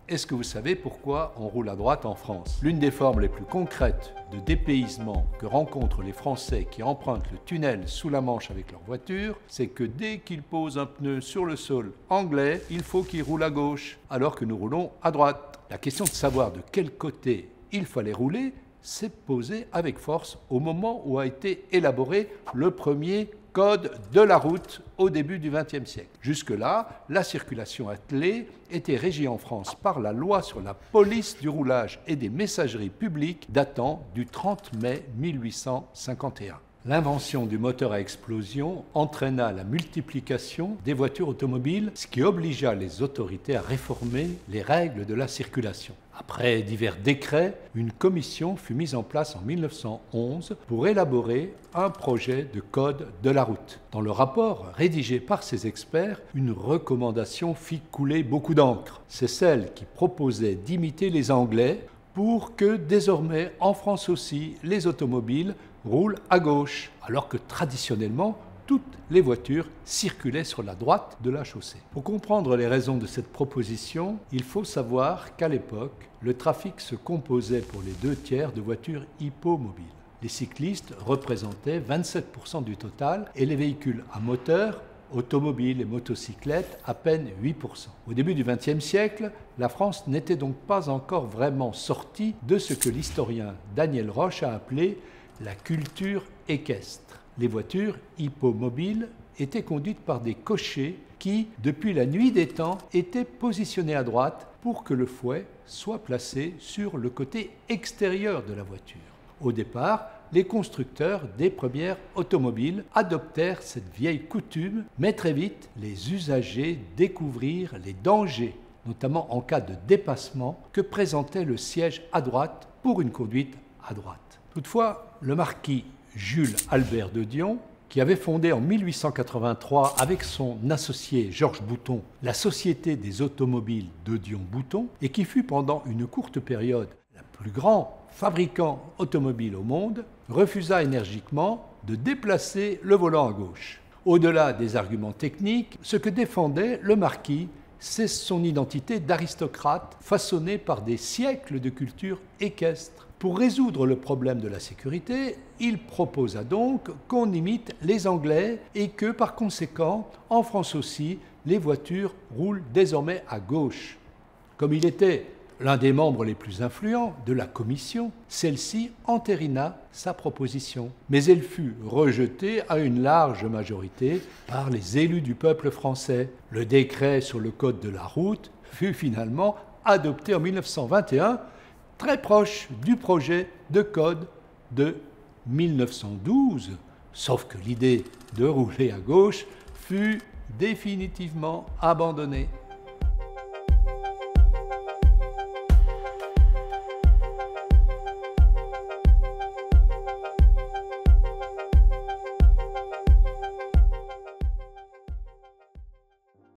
Est-ce que vous savez pourquoi on roule à droite en France? L'une des formes les plus concrètes de dépaysement que rencontrent les Français qui empruntent le tunnel sous la Manche avec leur voiture, c'est que dès qu'ils posent un pneu sur le sol anglais, il faut qu'ils roulent à gauche, alors que nous roulons à droite. La question de savoir de quel côté il fallait rouler s'est posée avec force au moment où a été élaboré le premier code de la route au début du XXe siècle. Jusque-là, la circulation attelée était régie en France par la loi sur la police du roulage et des messageries publiques datant du 30 mai 1851. L'invention du moteur à explosion entraîna la multiplication des voitures automobiles, ce qui obligea les autorités à réformer les règles de la circulation. Après divers décrets, une commission fut mise en place en 1911 pour élaborer un projet de code de la route. Dans le rapport rédigé par ces experts, une recommandation fit couler beaucoup d'encre. C'est celle qui proposait d'imiter les Anglais pour que désormais, en France aussi, les automobiles roulent à gauche, alors que traditionnellement, toutes les voitures circulaient sur la droite de la chaussée. Pour comprendre les raisons de cette proposition, il faut savoir qu'à l'époque, le trafic se composait pour les 2/3 de voitures hippomobiles. Les cyclistes représentaient 27% du total et les véhicules à moteur, automobiles et motocyclettes, à peine 8%. Au début du XXe siècle, la France n'était donc pas encore vraiment sortie de ce que l'historien Daniel Roche a appelé la culture équestre. Les voitures hippomobiles étaient conduites par des cochers qui, depuis la nuit des temps, étaient positionnés à droite pour que le fouet soit placé sur le côté extérieur de la voiture. Au départ, les constructeurs des premières automobiles adoptèrent cette vieille coutume, mais très vite, les usagers découvrirent les dangers, notamment en cas de dépassement, que présentait le siège à droite pour une conduite à droite. Toutefois, le marquis Jules Albert de Dion, qui avait fondé en 1883 avec son associé Georges Bouton la Société des automobiles de Dion-Bouton et qui fut pendant une courte période le plus grand fabricant automobile au monde, refusa énergiquement de déplacer le volant à gauche. Au-delà des arguments techniques, ce que défendait le marquis, c'est son identité d'aristocrate façonnée par des siècles de culture équestre. Pour résoudre le problème de la sécurité, il proposa donc qu'on imite les Anglais et que, par conséquent, en France aussi, les voitures roulent désormais à gauche. Comme il était l'un des membres les plus influents de la commission, celle-ci entérina sa proposition. Mais elle fut rejetée à une large majorité par les élus du peuple français. Le décret sur le code de la route fut finalement adopté en 1921, très proche du projet de code de 1912, sauf que l'idée de rouler à gauche fut définitivement abandonnée.